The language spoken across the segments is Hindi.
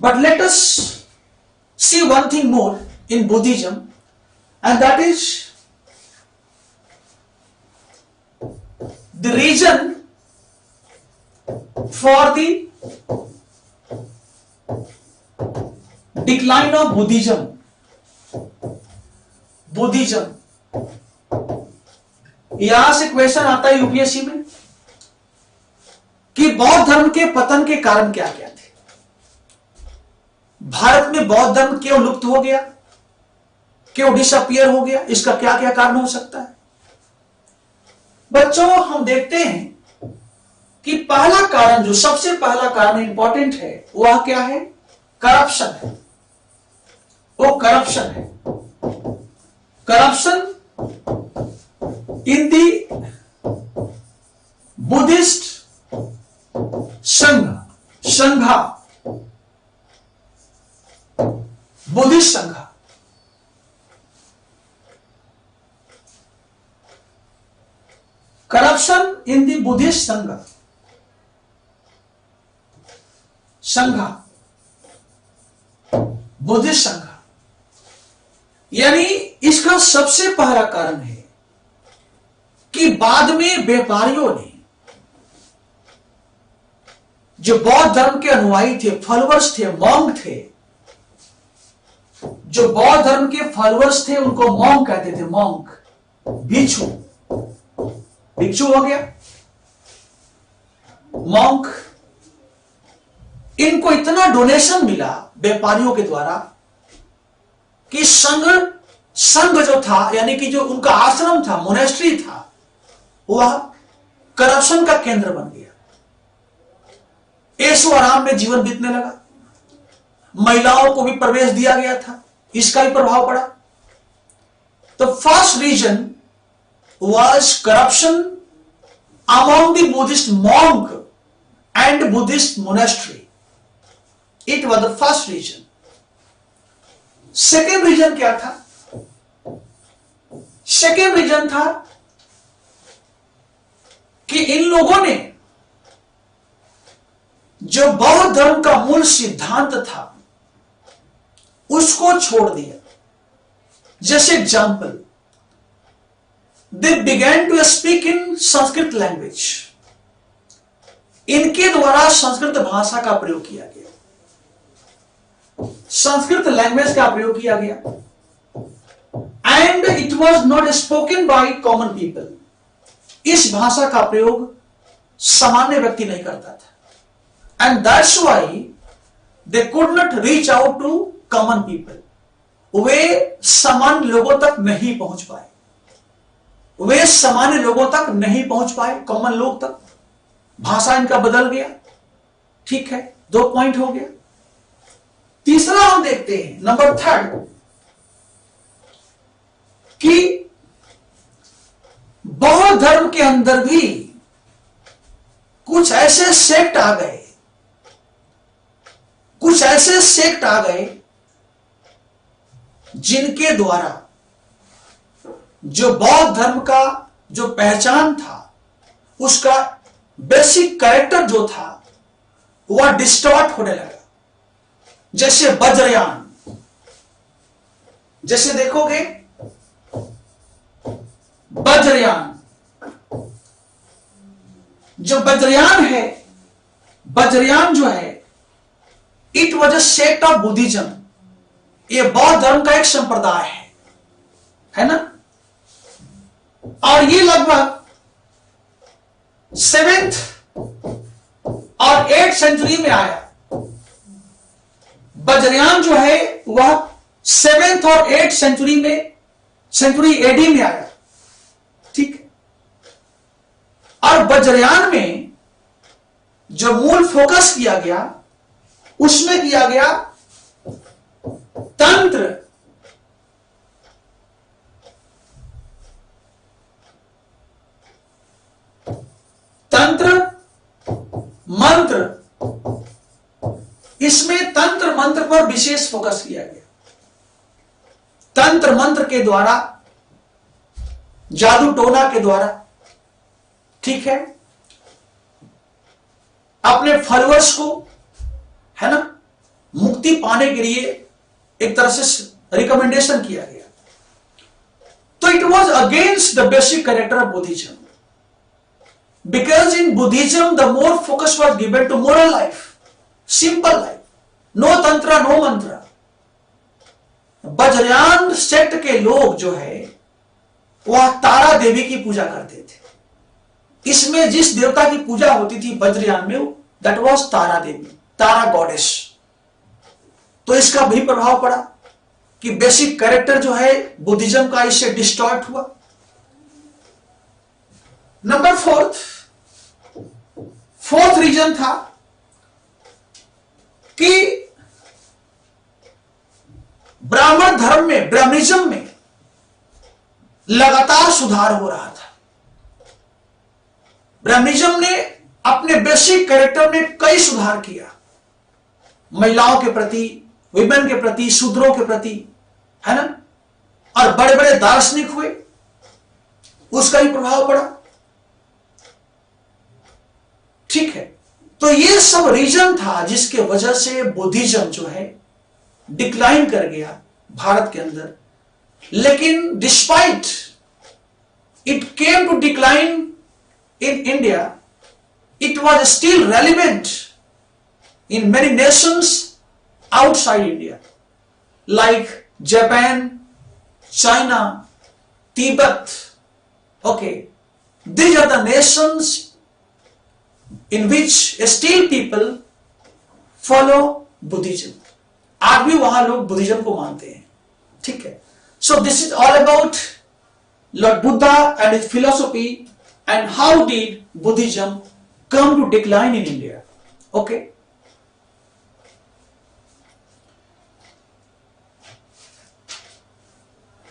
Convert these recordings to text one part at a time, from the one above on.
But let us see one thing more in Buddhism, and that is the reason for the decline of Buddhism. यहां से क्वेश्चन आता है यूपीएससी में कि बौद्ध धर्म के पतन के कारण क्या क्या थे। भारत में बौद्ध धर्म क्यों लुप्त हो गया, क्यों डिसअपियर हो गया, इसका क्या क्या कारण हो सकता है। बच्चों, हम देखते हैं कि पहला कारण, जो सबसे पहला कारण इंपॉर्टेंट है, वह क्या है? करप्शन है। वो करप्शन है। करप्शन इन दी बुद्धिस्ट संघा, बुद्धिस्ट संघा। करप्शन इन दी बुद्धिस्ट संघा, बुद्धिस्ट संघा, यानी इसका सबसे पहला कारण है कि बाद में व्यापारियों ने, जो बौद्ध धर्म के अनुयायी थे, फॉलोअर्स थे, मॉन्क थे, जो बौद्ध धर्म के फॉलोअर्स थे उनको मॉन्क कहते थे, मॉन्क, भिक्षु, भिक्षु हो गया, मॉन्क। इनको इतना डोनेशन मिला व्यापारियों के द्वारा कि संघ जो था, यानी कि जो उनका आश्रम था, मोनेस्ट्री था, वह करप्शन का केंद्र बन गया। ऐशो आराम में जीवन बीतने लगा। महिलाओं को भी प्रवेश दिया गया था, इसका भी प्रभाव पड़ा। तो first reason was corruption among the Buddhist monk and Buddhist monastery. It was the first reason. Second reason क्या था? सेकेंड रीजन था कि इन लोगों ने जो बौद्ध धर्म का मूल सिद्धांत था उसको छोड़ दिया। जैसे example, they began to speak in Sanskrit language. इनके द्वारा संस्कृत भाषा का प्रयोग किया गया, संस्कृत लैंग्वेज का प्रयोग किया गया, and it was not spoken by common people. इस भाषा का प्रयोग सामान्य व्यक्ति नहीं करता था, and that's why they could not reach out to common people. वे सामान्य लोगों तक नहीं पहुंच पाए, वे सामान्य लोगों तक नहीं पहुंच पाए, कॉमन लोग तक। भाषा इनका बदल गया। ठीक है, 2 पॉइंट हो गया। तीसरा हम देखते हैं, नंबर थर्ड, कि बौद्ध धर्म के अंदर भी कुछ ऐसे सेक्ट आ गए, कुछ ऐसे सेक्ट आ गए जिनके द्वारा जो बौद्ध धर्म का जो पहचान था, उसका बेसिक कैरेक्टर जो था, वह डिस्टॉर्ट होने लगा। जैसे वज्रयान, जैसे देखोगे वज्रयान, जो वज्रयान है, वज्रयान जो है, it was a sect of Buddhism. ये बौद्ध धर्म का एक संप्रदाय है ना। और ये लगभग 7th और 8th सेंचुरी में आया। वज्रयान जो है वह 7th और 8th सेंचुरी एडी में आया। ठीक। और वज्रयान में जो मूल फोकस किया गया, उसमें किया गया तंत्र, मंत्र। इसमें तंत्र मंत्र पर विशेष फोकस किया गया। तंत्र मंत्र के द्वारा, जादू टोना के द्वारा, ठीक है, अपने फॉलोअर्स को, है ना, मुक्ति पाने के लिए एक तरह से रिकमेंडेशन किया गया। तो it was against the basic character of Buddhism, because in Buddhism the more focus was given to moral life, simple life, no tantra no mantra. Vajrayana sect के लोग जो है वह तारा देवी की पूजा करते थे। इसमें जिस देवता की पूजा होती थी वज्रयान में, that was Tara Devi, Tara goddess. तो इसका भी प्रभाव पड़ा कि बेसिक कैरेक्टर जो है बुद्धिज्म का इससे डिस्टॉर्ट हुआ। नंबर फोर्थ रीजन था कि ब्राह्मण धर्म में, ब्राह्मणिज्म में लगातार सुधार हो रहा था। ब्राह्मणिज्म ने अपने बेसिक कैरेक्टर में कई सुधार किया, महिलाओं के प्रति, विमेन के प्रति, शूद्रों के प्रति, है ना, और बड़े बड़े दार्शनिक हुए, उसका ही प्रभाव पड़ा। ठीक है, तो ये सब रीजन था जिसके वजह से बुद्धिज्म जो है डिक्लाइन कर गया भारत के अंदर। लेकिन despite it came to decline in India, it was still relevant in many nations outside India, like Japan, China, Tibet. Okay, these are the nations in which still people follow Buddhism. आज भी वहां लोग बुद्धिज्म को मानते हैं। ठीक है, so this is all about Lord Buddha and his philosophy and how did Buddhism come to decline in India. Okay,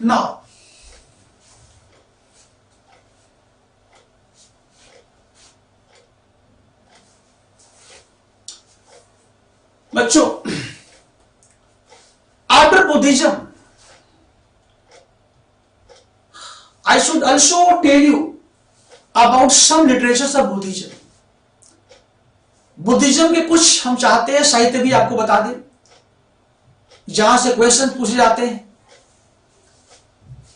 now बच्चों, after Buddhism I should also tell you about some literatures of Buddhism. Buddhism के कुछ हम चाहते हैं साहित्य भी आपको बता दें, जहां से क्वेश्चन पूछे जाते हैं।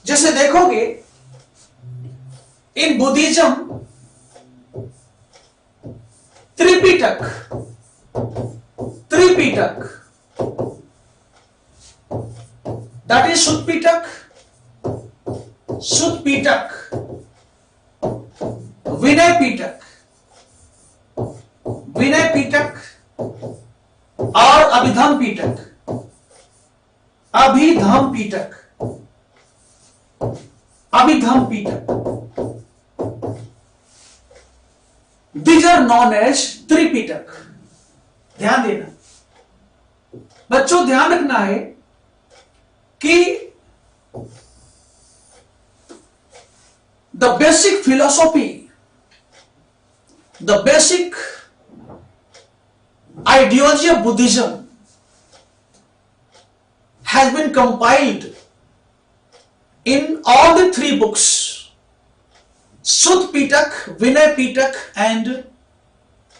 जैसे देखोगे in Buddhism Tripitaka that is शुद्ध पिटक, विनय पिटक और अभिधम पिटक, these are known as Tripitaka. ध्यान देना बच्चों, ध्यान रखना है कि the basic philosophy, the basic ideology of Buddhism has been compiled in all the three books, Suddha Pitak, Vinaya Pitak and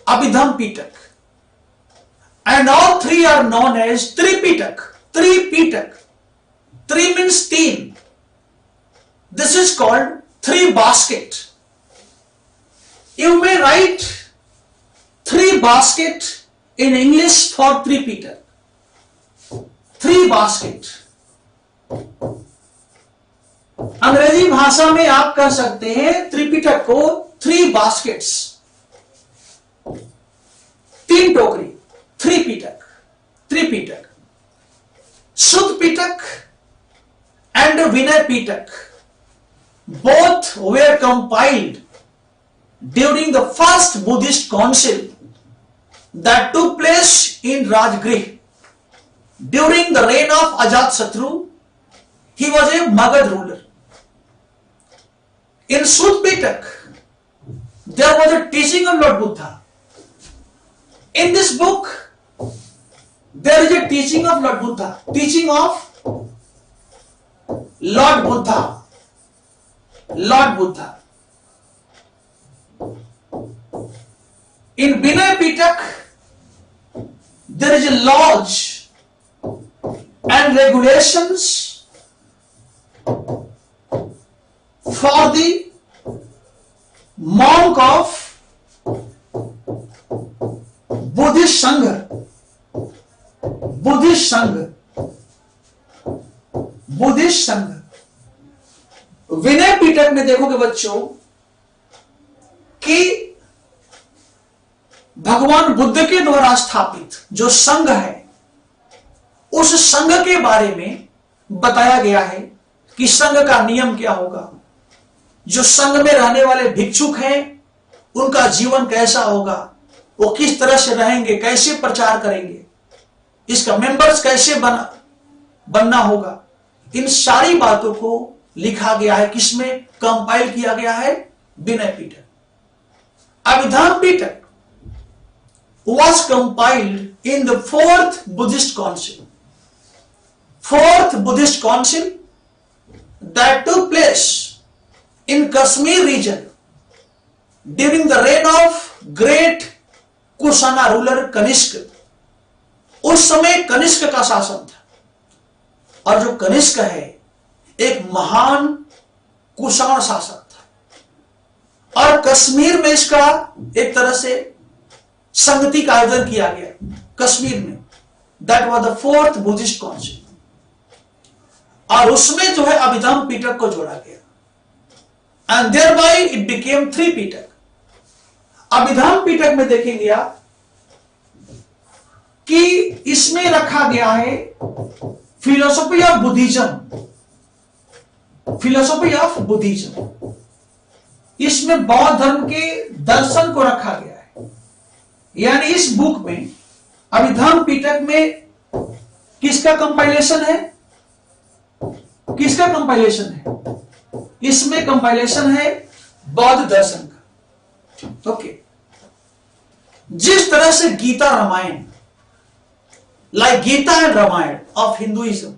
Abhidhamma Pitak, and all three are known as Tripitak. Three means teen. This is called three basket. You may write three basket in English for Tripitak. Three basket. अंग्रेजी भाषा में आप कह सकते हैं त्रिपिटक को थ्री बास्केट्स, तीन टोकरी, त्रिपिटक, शुद्ध पिटक and Vinaya Pitak. Both were compiled during the first Buddhist council that took place in Rajgrih during the reign of Ajatasattu. He was a Magad ruler. In Suddha Pitak, there was a teaching of Lord Buddha. In this book, there is a teaching of Lord Buddha, teaching of Lord Buddha. In Vinaya Pitak, there is a lodge and regulations for the monk of Buddhist संघ, बुद्धिस्ट संघ, बुद्धिस्ट संघ। विनय पिटक में देखोगे बच्चों कि भगवान बुद्ध के द्वारा स्थापित जो संघ है, उस संघ के बारे में बताया गया है कि संघ का नियम क्या होगा, जो संघ में रहने वाले भिक्षुक हैं उनका जीवन कैसा होगा, वो किस तरह से रहेंगे, कैसे प्रचार करेंगे, इसका मेंबर्स कैसे बनना होगा। इन सारी बातों को लिखा गया है, किसमें कंपाइल किया गया है, विनय पिटक। अभिधाम पिटक was compiled in the fourth Buddhist council, that took place in Kashmir region during the reign of great Kushana ruler Kanishka. उस समय कनिष्क का शासन था, और जो कनिष्क है एक महान कुशाण शासक था, और कश्मीर में इसका एक तरह से संगति का आयोजन किया गया कश्मीर में। That was the fourth Buddhist council, और उसमें जो है अभिधाम पिटक को जोड़ा गया, and thereby it became 3 Pitaka. Abhidhamma Pitaka में देखेंगे आप कि इसमें रखा गया है philosophy of Buddhism, philosophy of Buddhism. इसमें बौद्ध धर्म के दर्शन को रखा गया है। यानी इस बुक में, अभिधाम पिटक में किसका कंपाइलेशन है, किसका कंपाइलेशन है, इसमें कंपाइलेशन है बौद्ध दर्शन का। ओके, जिस तरह से Gita Ramayana, like Gita and Ramayana of Hinduism,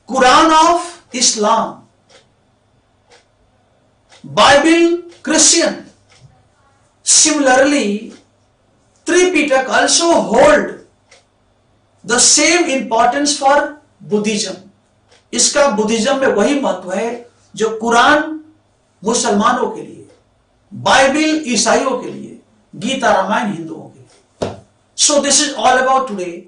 Quran of Islam, Bible Christian, similarly Tripitaka also hold the same importance for Buddhism. इसका बुद्धिज्म में वही महत्व है जो कुरान मुसलमानों के लिए, बाइबल ईसाइयों के लिए, गीता रामायण हिंदुओं के लिए। So this is all about today.